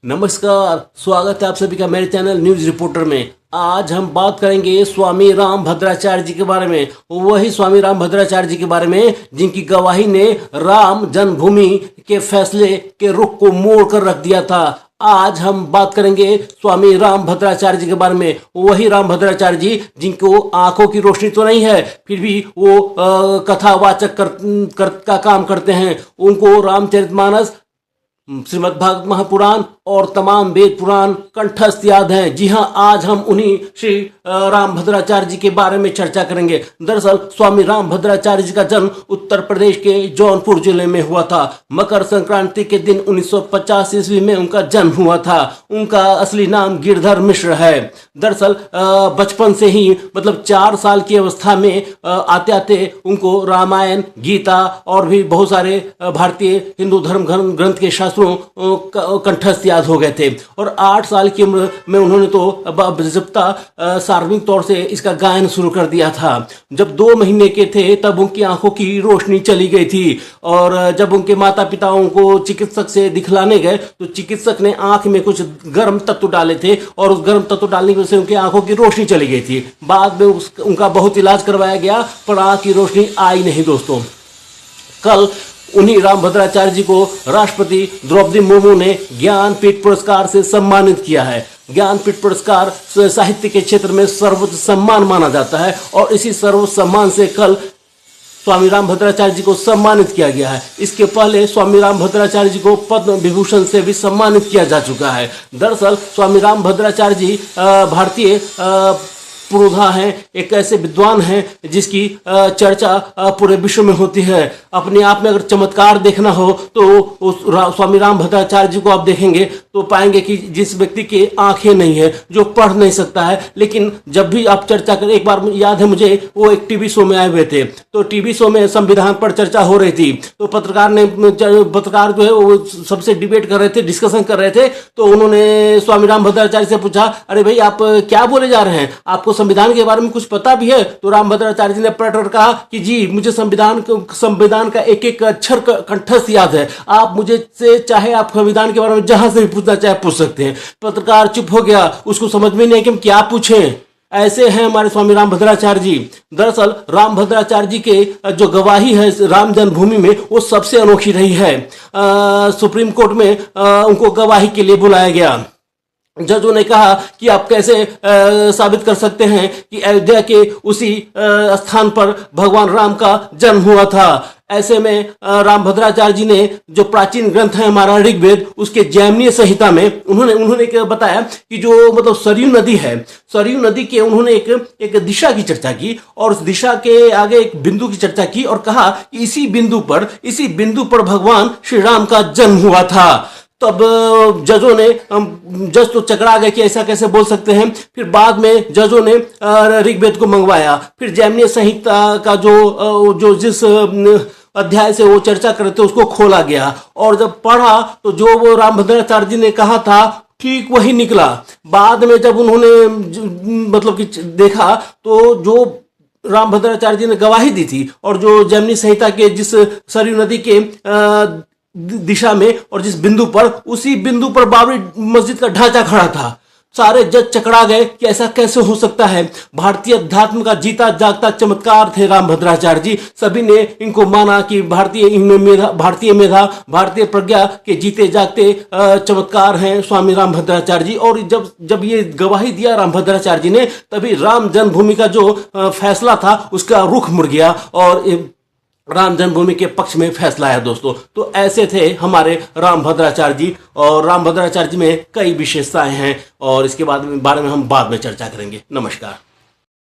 नमस्कार, स्वागत है आप सभी का मेरे चैनल न्यूज रिपोर्टर में। आज हम बात करेंगे स्वामी रामभद्राचार्य जी के बारे में। वही स्वामी रामभद्राचार्य जी के बारे में जिनकी गवाही ने राम जन्मभूमि के फैसले के रुख को मोड़ कर रख दिया था। आज हम बात करेंगे स्वामी रामभद्राचार्य जी के बारे में। वही रामभद्राचार्य जी जिनको आंखों की रोशनी तो नहीं है, फिर भी वो कथावाचक का काम करते हैं। उनको रामचरितमानस, श्रीमद् भागवत महापुराण और तमाम वेद पुराण कंठस्थ याद हैं। जी हाँ, आज हम उन्हीं श्री रामभद्राचार्य जी के बारे में चर्चा करेंगे। दरअसल स्वामी रामभद्राचार्य जी का जन्म उत्तर प्रदेश के जौनपुर जिले में हुआ था। मकर संक्रांति के दिन 1950 ईस्वी में उनका जन्म हुआ था। उनका असली नाम गिरधर मिश्र है। दरअसल बचपन से ही मतलब 4 साल की अवस्था में आते आते उनको रामायण, गीता और भी बहुत सारे भारतीय हिंदू धर्म ग्रंथ के शास्त्रों कंठस्थ याद हो गए थे। और 8 साल की उम्र में उन्होंने तो जब सार्वजनिक तौर से इसका गायन शुरू कर दिया था। जब 2 महीने के थे तब उनकी आंखों की रोशनी चली गई थी। और जब उनके माता पिता उनको चिकित्सक से दिखलाने गए तो चिकित्सक ने आंख में कुछ गर्म तत्व डाले थे और उस गर्म तत्व डालने की वजह से उनकी आंखों की रोशनी चली गई थी। बाद में उनका बहुत इलाज करवाया गया पर आंख की रोशनी आई नहीं। दोस्तों, कल उन्हीं रामभद्राचार्य जी को राष्ट्रपति द्रौपदी मुर्मू ने ज्ञानपीठ पुरस्कार से सम्मानित किया है। ज्ञानपीठ पुरस्कार साहित्य के क्षेत्र में सर्वोच्च सम्मान माना जाता है और इसी सर्वोच्च सम्मान से कल स्वामी रामभद्राचार्य जी को सम्मानित किया गया है। इसके पहले स्वामी रामभद्राचार्य जी को पद्म विभूषण से भी सम्मानित किया जा चुका है। दरअसल स्वामी रामभद्राचार्य जी भारतीय पुरोधा हैं, एक ऐसे विद्वान हैं जिसकी चर्चा पूरे विश्व में होती है। अपने आप में अगर चमत्कार देखना हो तो स्वामी रामभद्राचार्य जी को आप देखेंगे तो पाएंगे कि जिस व्यक्ति की आंखें नहीं है, जो पढ़ नहीं सकता है, लेकिन जब भी आप चर्चा करें, एक बार याद है मुझे, वो एक टीवी शो में आए हुए थे तो टीवी शो में संविधान पर चर्चा हो रही थी तो पत्रकार जो है वो सबसे डिबेट कर रहे थे, डिस्कशन कर रहे थे। तो उन्होंने स्वामी रामभद्राचार्य से पूछा, अरे भाई आप क्या बोले जा रहे हैं, आपको संविधान के बारे में कुछ पता भी है? तो रामभद्राचार्य जी ने पलटकर कहा कि जी मुझे संविधान का एक एक अक्षर कंठस्थ याद है। आप मुझे से चाहे आप संविधान के बारे में जहां से भी पूछना चाहे पूछ सकते हैं। पत्रकार चुप हो गया, उसको समझ में नहीं है कि हम क्या पूछें। ऐसे हैं हमारे स्वामी रामभद्राचार्य जी। दरअसल रामभद्राचार्य जी के जो गवाही है राम जन्मभूमि में वो सबसे अनोखी रही है। सुप्रीम कोर्ट में उनको गवाही के लिए बुलाया गया। जजों ने कहा कि आप कैसे साबित कर सकते हैं कि अयोध्या के उसी स्थान पर भगवान राम का जन्म हुआ था। ऐसे में रामभद्राचार्य जी ने जो प्राचीन ग्रंथ है हमारा ऋग्वेद, उसके जैमिनीय संहिता में उन्होंने बताया कि जो मतलब सरयू नदी है, सरयू नदी के उन्होंने एक दिशा की चर्चा की और उस दिशा के आगे एक बिंदु की चर्चा की और कहा कि इसी बिंदु पर भगवान श्री राम का जन्म हुआ था। तब जज तो चकरा गए कि ऐसा कैसे बोल सकते हैं। फिर बाद में जजों ने ऋग्वेद को मंगवाया। फिर जैमिनीय संहिता का जो जिस अध्याय से वो चर्चा कर रहे थे उसको खोला गया और जब पढ़ा तो जो वो रामभद्राचार्य जी ने कहा था ठीक वही निकला। बाद में जब उन्होंने मतलब कि देखा तो जो रामभद्राचार्य जी ने गवाही दी थी और जो जैमिनी संहिता के जिस सरयू नदी के दिशा में और जिस बिंदु पर, उसी बिंदु पर बाबरी मस्जिद का ढांचा खड़ा था। सारे जज चकरा गए कि ऐसा कैसे हो सकता है। भारतीय अध्यात्म का जीता जागता चमत्कार थे रामभद्राचार्य जी। सभी ने इनको माना कि भारतीय मेधा, भारतीय प्रज्ञा के जीते जागते चमत्कार हैं स्वामी रामभद्राचार्य जी। और जब ये गवाही दिया रामभद्राचार्य जी ने, तभी राम जन्मभूमि का जो फैसला था उसका रुख मुड़ गया और राम जन्मभूमि के पक्ष में फैसला आया। दोस्तों, तो ऐसे थे हमारे रामभद्राचार्य जी और रामभद्राचार्य जी में कई विशेषताएं हैं और इसके बारे में हम बाद में चर्चा करेंगे। नमस्कार।